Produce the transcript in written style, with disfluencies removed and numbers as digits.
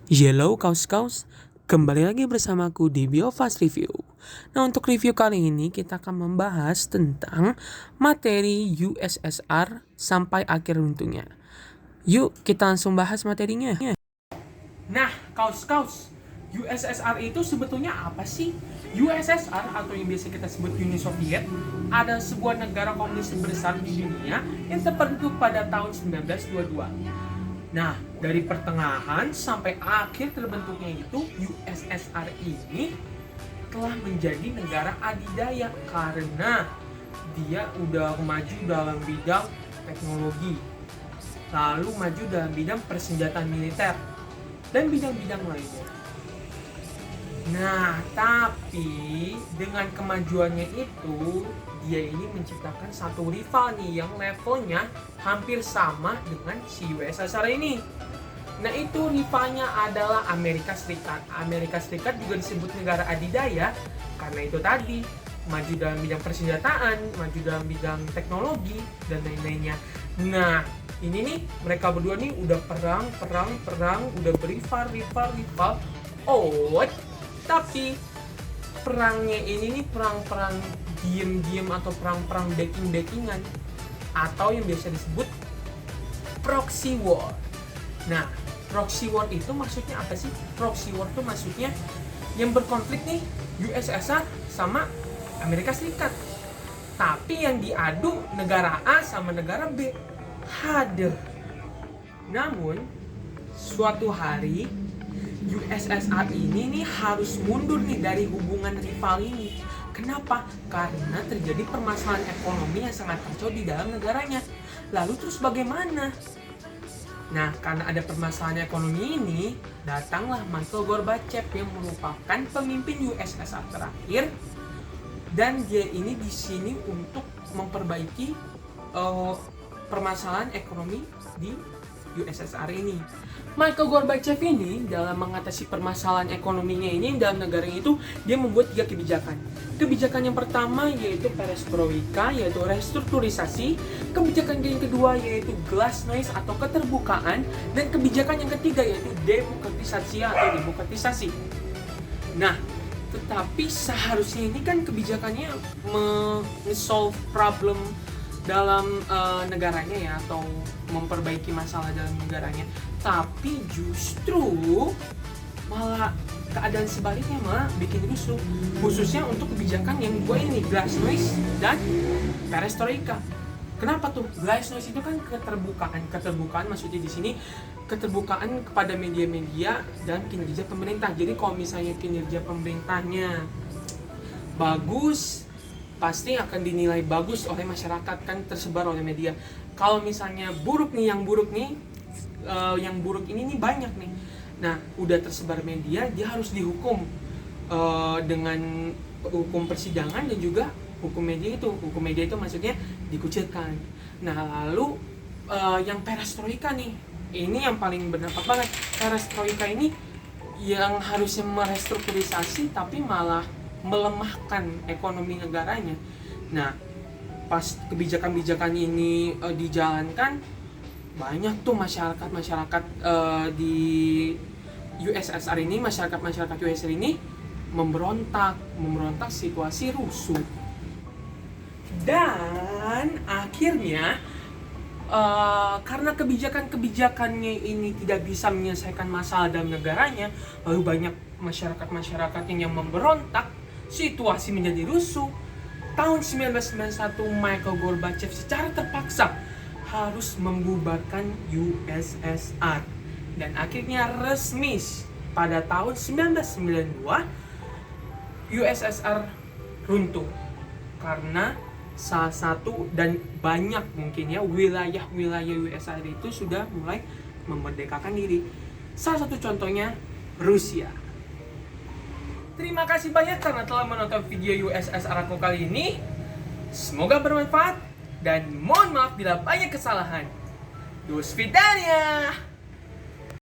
Hello kaus-kaus, kembali lagi bersamaku di Biofast Review. Nah, untuk review kali ini kita akan membahas tentang materi USSR sampai akhir runtuhnya. Yuk kita langsung bahas materinya. Nah, kaus-kaus, USSR itu sebetulnya apa sih? USSR atau yang biasa kita sebut Uni Soviet adalah sebuah negara komunis terbesar di dunia yang terbentuk pada tahun 1922. Nah, dari pertengahan sampai akhir terbentuknya itu, USSR ini telah menjadi negara adidaya karena dia udah maju dalam bidang teknologi, lalu maju dalam bidang persenjataan militer, dan bidang-bidang lainnya. Nah, tapi dengan kemajuannya itu, dia ini menciptakan satu rival nih yang levelnya hampir sama dengan si USSR ini. Nah, itu rivalnya adalah Amerika Serikat. Amerika Serikat juga disebut negara adidaya karena itu tadi, maju dalam bidang persenjataan, maju dalam bidang teknologi, dan lain-lainnya. Nah, ini nih, mereka berdua nih udah perang, udah berival. Oh, tapi perangnya ini nih perang-perang diem-diem atau perang-perang backing-backingan atau yang biasa disebut proxy war. Nah, proxy war itu maksudnya apa sih? Proxy war itu maksudnya yang berkonflik nih USSR sama Amerika Serikat. Tapi yang diadu negara A sama negara B. Haduh. Namun, suatu hari USSR ini nih harus mundur nih dari hubungan rival ini. Kenapa? Karena terjadi permasalahan ekonomi yang sangat kacau di dalam negaranya. Lalu terus bagaimana? Nah, karena ada permasalahan ekonomi ini, datanglah Mikhail Gorbachev yang merupakan pemimpin USSR terakhir, dan dia ini di sini untuk memperbaiki permasalahan ekonomi di USSR ini. Mikhail Gorbachev ini dalam mengatasi permasalahan ekonominya ini dalam negaranya itu, dia membuat 3 kebijakan. Kebijakan yang pertama yaitu perestroika, yaitu restrukturisasi. Kebijakan yang kedua yaitu glasnost atau keterbukaan, dan kebijakan yang ketiga yaitu demokratisasi atau demokratisasi. Nah, tetapi seharusnya ini kan kebijakannya solve problem dalam negaranya ya, atau memperbaiki masalah dalam negaranya, tapi justru malah keadaan sebaliknya malah bikin rusuh, khususnya untuk kebijakan yang dua ini, glasnost dan perestroika. Kenapa tuh? Glasnost itu kan keterbukaan maksudnya di sini keterbukaan kepada media-media dan kinerja pemerintah. Jadi kalau misalnya kinerja pemerintahnya bagus, pasti akan dinilai bagus oleh masyarakat, kan tersebar oleh media. Kalau misalnya buruk nih, yang buruk ini nih banyak nih. Nah, udah tersebar media, dia harus dihukum dengan hukum persidangan dan juga hukum media itu. Hukum media itu maksudnya dikucilkan. Nah, lalu yang perestroika nih, ini yang paling berdampak banget. Perestroika ini yang harusnya merestrukturisasi tapi malah melemahkan ekonomi negaranya. Nah, pas kebijakan-kebijakan ini dijalankan, banyak tuh masyarakat di USSR ini, masyarakat USSR ini memberontak situasi rusuh. Dan akhirnya karena kebijakannya ini tidak bisa menyelesaikan masalah dalam negaranya, lalu banyak masyarakat yang memberontak, situasi menjadi rusuh. Tahun 1991, Mikhail Gorbachev secara terpaksa harus membubarkan USSR. Dan akhirnya resmi pada tahun 1992, USSR runtuh. Karena salah satu dan banyak mungkin ya wilayah USSR itu sudah mulai memerdekakan diri. Salah satu contohnya Rusia. Terima kasih banyak karena telah menonton video USSR aku kali ini. Semoga bermanfaat dan mohon maaf bila banyak kesalahan. Do svidaniya.